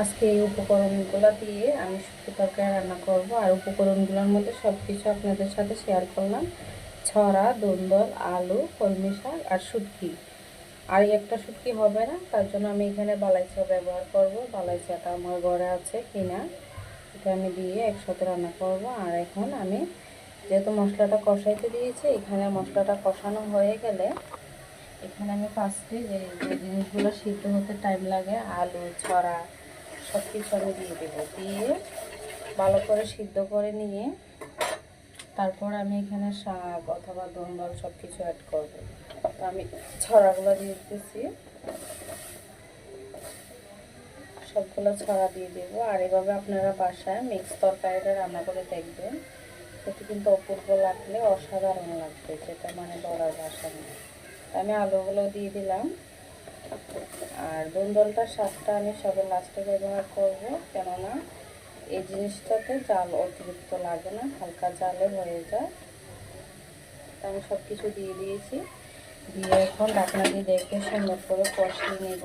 আজকে এই উপকরণগুলো দিয়ে আমি শুটকি তরকারি রান্না করব। আর উপকরণগুলোর মধ্যে সব কিছু আপনাদের সাথে শেয়ার করলাম। ছড়া, দন্দল, আলু, কলমি শাক আর শুটকি। আর একটা শুটকি হবে না, তার জন্য আমি এখানে বালাইচা ব্যবহার করব। বালাইচাটা আমার ঘরে আছে কিনা, এটা আমি দিয়ে একসাথে রান্না করব। আর এখন আমি যেহেতু মশলাটা কষাইতে দিয়েছি, এখানে মশলাটা কষানো হয়ে গেলে এখানে আমি ফার্স্টে যে জিনিসগুলো সিদ্ধ হতে টাইম লাগে, আলু, ছড়া সব কিছু আমি দিয়ে দেবো। দিয়ে ভালো করে সিদ্ধ করে নিয়ে তারপর আমি এখানে শাক অথবা দন্দল সব কিছু অ্যাড করবো। তো আমি ছড়াগুলো দিয়ে দিতেছি, সবগুলো ছড়া দিয়ে দেবো। আর এভাবে আপনারা বাসায় মিক্স তরকারিটা রান্না করে দেখবেন, সেটা কিন্তু অপূর্ব লাগলে অসাধারণ লাগবে, যেটা মানে বলার ভাষা নেই। আমি আলুগুলো দিয়ে দিলাম। আর দন্দলটার স্বাদটা আমি সবে লাস্টে ব্যবহার করব, কেননা এই জিনিসটাতে জাল অতিরিক্ত লাগে না, হালকা জালে হয়ে যায়। আমি সব কিছু দিয়ে দিয়েছি, দিয়ে এখন ঢাকনা দিয়ে দেখে সুন্দর করে কষিয়ে নেব।